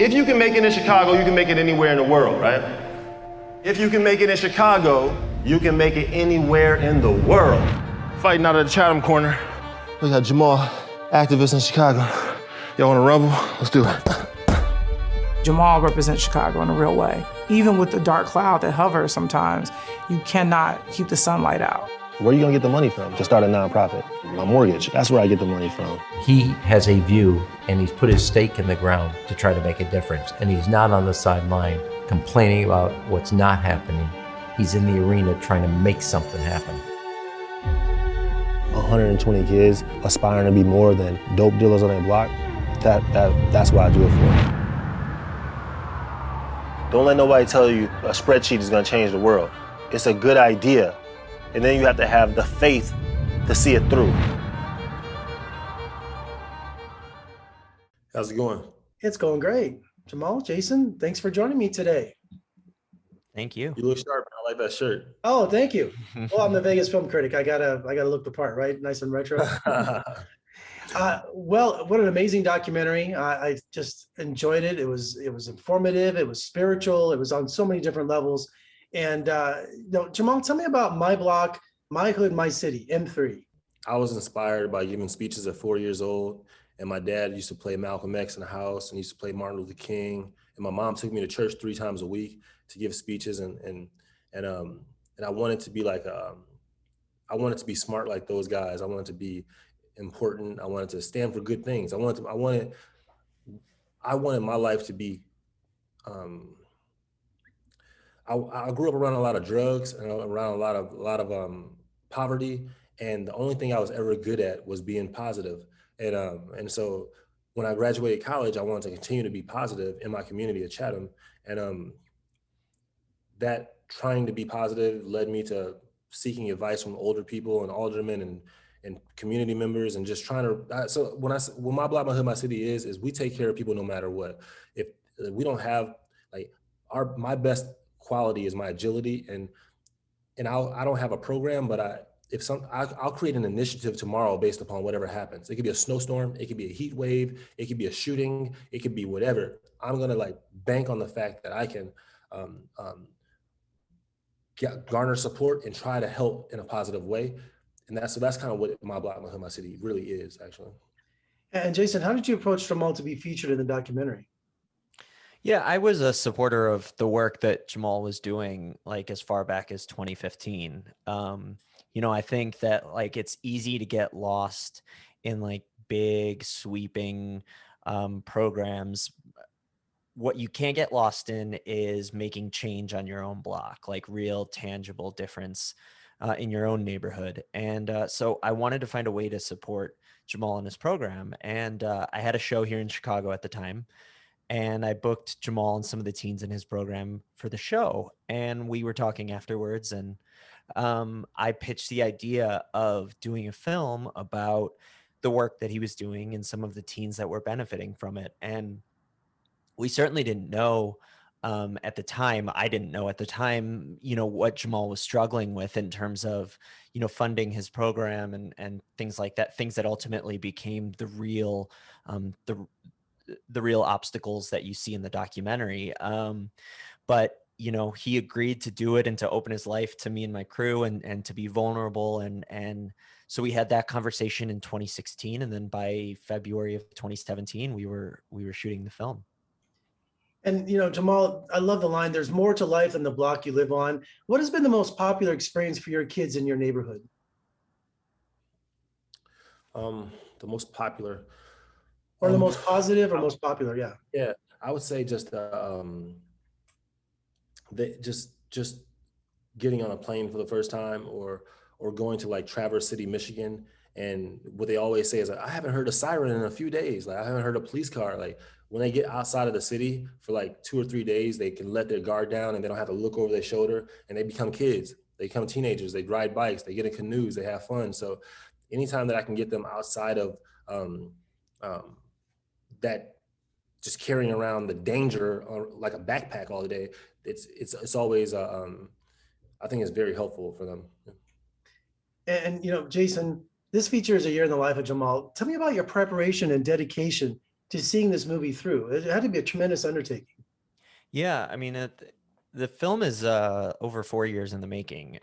If you can make it in Chicago, you can make it anywhere in the world, right? If you can make it in Chicago, you can make it anywhere in the world. Fighting out of the Chatham corner. We got Jahmal, activist in Chicago. Y'all wanna rumble? Let's do it. Jahmal represents Chicago in a real way. Even with the dark cloud that hovers sometimes, you cannot keep the sunlight out. Where are you gonna get the money from to start a nonprofit? My mortgage, that's where I get the money from. He has a view, and he's put his stake in the ground to try to make a difference. And he's not on the sideline complaining about what's not happening. He's in the arena trying to make something happen. 120 kids aspiring to be more than dope dealers on their block, that's what I do it for. Don't let nobody tell you a spreadsheet is gonna change the world. It's a good idea, and then you have to have the faith to see it through. How's it going? It's going great. Jahmal, Jason, thanks for joining me today. Thank you. You look sharp. I like that shirt. Oh, thank you. Well, I'm the Vegas Film Critic. I gotta look the part, right? Nice and retro. Well, what an amazing documentary. I just enjoyed it. It was informative. It was spiritual. It was on so many different levels. And Jahmal, tell me about My Block, My Hood, My City, M3. I was inspired by giving speeches at 4 years old. And my dad used to play Malcolm X in the house and used to play Martin Luther King. And my mom took me to church 3 times a week to give speeches. And I wanted to be like, I wanted to be smart like those guys. I wanted to be important. I wanted to stand for good things. I wanted my life to be, I grew up around a lot of drugs and around a lot of poverty. And the only thing I was ever good at was being positive. And so when I graduated college, I wanted to continue to be positive in my community at Chatham. And that trying to be positive led me to seeking advice from older people and aldermen and community members, and just trying to, so when My Block, My Hood, My City is we take care of people no matter what. If we don't have, like, my best quality is my agility, and I don't have a program, but I'll create an initiative tomorrow based upon whatever happens. It could be a snowstorm, it could be a heat wave, it could be a shooting, it could be whatever. I'm gonna like bank on the fact that I can garner support and try to help in a positive way. And that's kind of what My Block, My Hood, My City really is, actually. And Jason, how did you approach Jahmal to be featured in the documentary? Yeah, I was a supporter of the work that Jahmal was doing, like as far back as 2015. I think that like it's easy to get lost in like big sweeping programs. What you can't get lost in is making change on your own block, like real tangible difference in your own neighborhood. And so I wanted to find a way to support Jahmal in his program. And I had a show here in Chicago at the time. And I booked Jahmal and some of the teens in his program for the show. And we were talking afterwards. And I pitched the idea of doing a film about the work that he was doing and some of the teens that were benefiting from it. And we certainly didn't know at the time. I didn't know at the time, what Jahmal was struggling with in terms of, funding his program and things like that, things that ultimately became the real obstacles that you see in the documentary. But he agreed to do it and to open his life to me and my crew and to be vulnerable. And so we had that conversation in 2016. And then by February of 2017, we were shooting the film. And, Jahmal, I love the line, there's more to life than the block you live on. What has been the most popular experience for your kids in your neighborhood? The most popular. Or the most positive or most popular, yeah. Yeah, I would say just just getting on a plane for the first time, or going to like Traverse City, Michigan, and what they always say is like, I haven't heard a siren in a few days. Like I haven't heard a police car. Like when they get outside of the city for like 2 or 3 days, they can let their guard down and they don't have to look over their shoulder, and they become kids. They become teenagers. They ride bikes. They get in canoes. They have fun. So anytime that I can get them outside of that, just carrying around the danger like a backpack all day, it's always I think it's very helpful for them. And Jason, this features a year in the life of Jahmal. Tell me about your preparation and dedication to seeing this movie through? It had to be a tremendous undertaking. Yeah, I mean, the film is over 4 years in the making.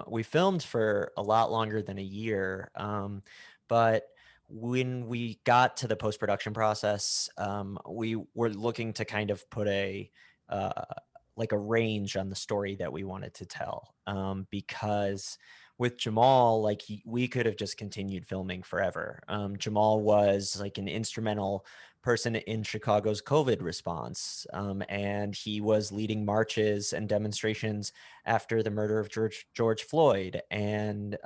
We filmed for a lot longer than a year, but when we got to the post-production process, we were looking to kind of put uh, like a range on the story that we wanted to tell, because with Jahmal, like we could have just continued filming forever. Jahmal was like an instrumental person in Chicago's COVID response. And he was leading marches and demonstrations after the murder of George Floyd. And,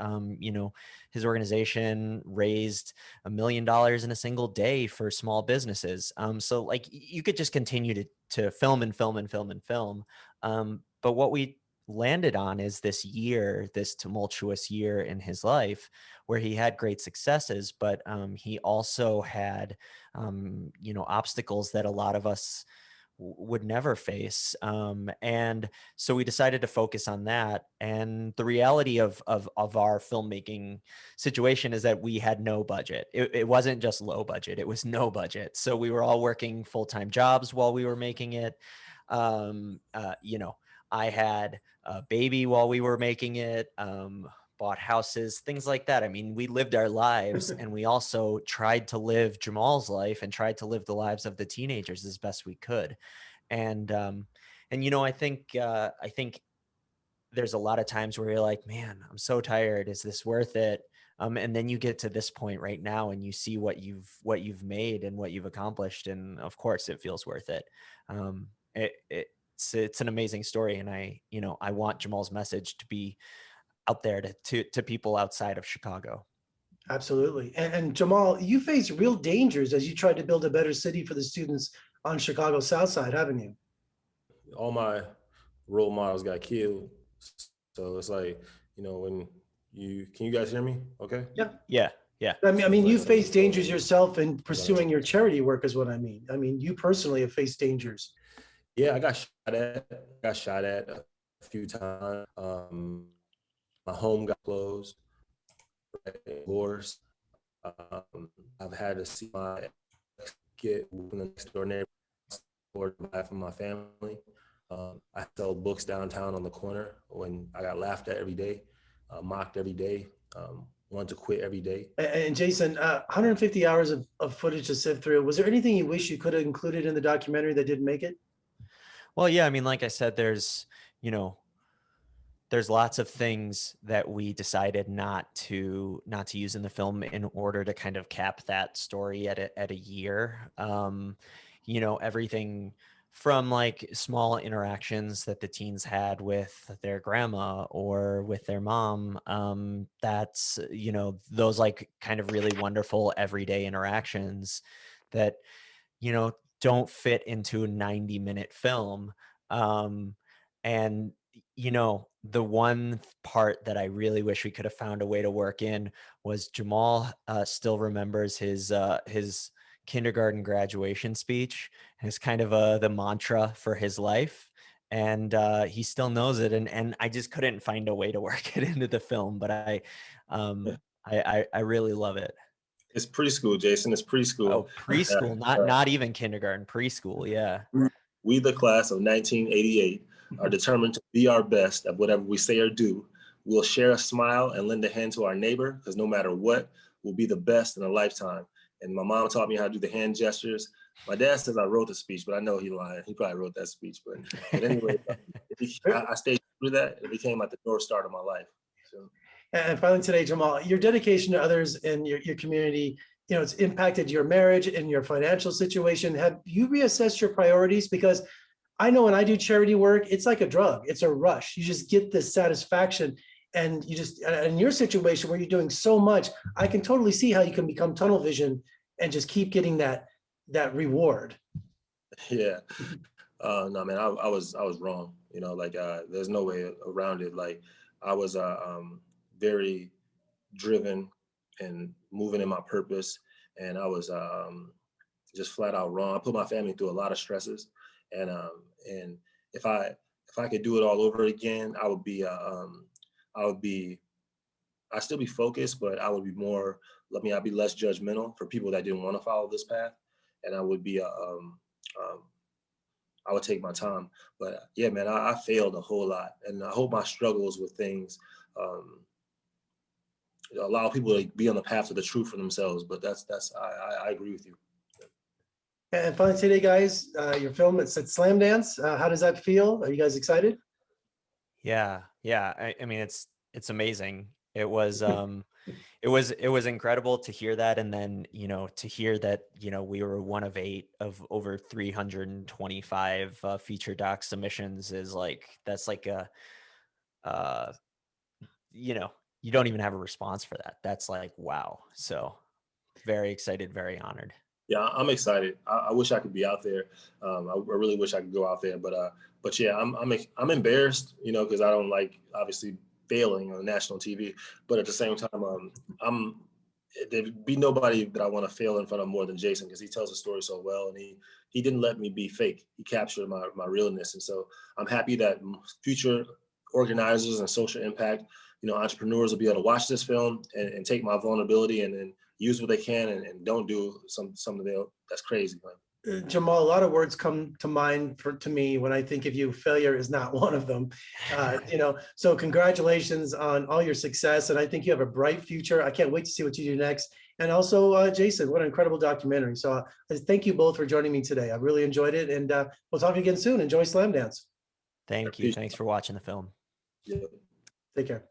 his organization raised $1 million in a single day for small businesses. So like you could just continue to film and film and film and film. But what we landed on is this year, this tumultuous year in his life where he had great successes, but he also had obstacles that a lot of us would never face. And so we decided to focus on that. And the reality of our filmmaking situation is that we had no budget. It wasn't just low budget, it was no budget. So we were all working full-time jobs while we were making it. I had a baby while we were making it. Bought houses, things like that. I mean, we lived our lives and we also tried to live Jahmal's life and tried to live the lives of the teenagers as best we could. And I think there's a lot of times where you're like, man, I'm so tired. Is this worth it? And then you get to this point right now and you see what you've made and what you've accomplished. And of course it feels worth it. It's an amazing story. And I want Jahmals Message to be out there to people outside of Chicago. Absolutely. And Jahmal, you face real dangers as you tried to build a better city for the students on Chicago's South Side, haven't you? All my role models got killed. So it's like, when can you guys hear me? Okay. Yeah. I mean, you face dangers yourself in pursuing your charity work is what I mean. I mean, you personally have faced dangers. Yeah, I got shot at a few times. My home got closed, divorced. I've had to see my ex get in the next door neighbor or buy from my family. I sell books downtown on the corner when I got laughed at every day, mocked every day, wanted to quit every day. And Jason, 150 hours of footage to sift through. Was there anything you wish you could have included in the documentary that didn't make it? Well, yeah, I mean, like I said, there's lots of things that we decided not to use in the film in order to kind of cap that story at a year. Everything from like small interactions that the teens had with their grandma or with their mom. That's, those like kind of really wonderful everyday interactions that, don't fit into a 90-minute film. And the one part that I really wish we could have found a way to work in was Jahmal still remembers his kindergarten graduation speech. It's kind of the mantra for his life, and he still knows it. And I just couldn't find a way to work it into the film, but I really love it. It's preschool, Jason. It's preschool. Oh, preschool, not even kindergarten, preschool. Yeah. We, the class of 1988, are determined to be our best at whatever we say or do. We'll share a smile and lend a hand to our neighbor, because no matter what, we'll be the best in a lifetime. And my mom taught me how to do the hand gestures. My dad says I wrote the speech, but I know he's lying. He probably wrote that speech. But anyway, I stayed through that. It became like the North Star of my life. So. And finally today, Jahmal, your dedication to others in your community, it's impacted your marriage and your financial situation. Have you reassessed your priorities? Because I know when I do charity work, it's like a drug. It's a rush. You just get this satisfaction. And you just, in your situation where you're doing so much, I can totally see how you can become tunnel vision and just keep getting that reward. Yeah. No, man, I was wrong. There's no way around it. Like I was very driven and moving in my purpose. And I was just flat out wrong. I put my family through a lot of stresses. And if I could do it all over again, I'd still be focused, but I'd be less judgmental for people that didn't want to follow this path. and I would be I would take my time. But yeah, man, I failed a whole lot, and I hope my struggles with things allow people to be on the path to the truth for themselves. But I agree with you. And finally today, guys, your film, it's at Slamdance. How does that feel? Are you guys excited? Yeah. I mean, it's amazing. It was it was incredible to hear that, and then to hear that we were one of 8 of over 325 feature doc submissions is that's like a you don't even have a response for that. That's like, wow. So very excited, very honored. Yeah, I'm excited. I wish I could be out there. I really wish I could go out there, but yeah, I'm embarrassed, because I don't like obviously failing on national TV. But at the same time, there'd be nobody that I want to fail in front of more than Jason, because he tells the story so well, and he didn't let me be fake. He captured my realness, and so I'm happy that future organizers and social impact, entrepreneurs will be able to watch this film and take my vulnerability and use what they can and don't do something that's crazy. Jahmal, a lot of words come to mind to me when I think of you. Failure is not one of them. So congratulations on all your success. And I think you have a bright future. I can't wait to see what you do next. And also, Jason, what an incredible documentary. So thank you both for joining me today. I really enjoyed it. And we'll talk again soon. Enjoy Slamdance. Thank you. Thanks for watching the film. Yeah. Take care.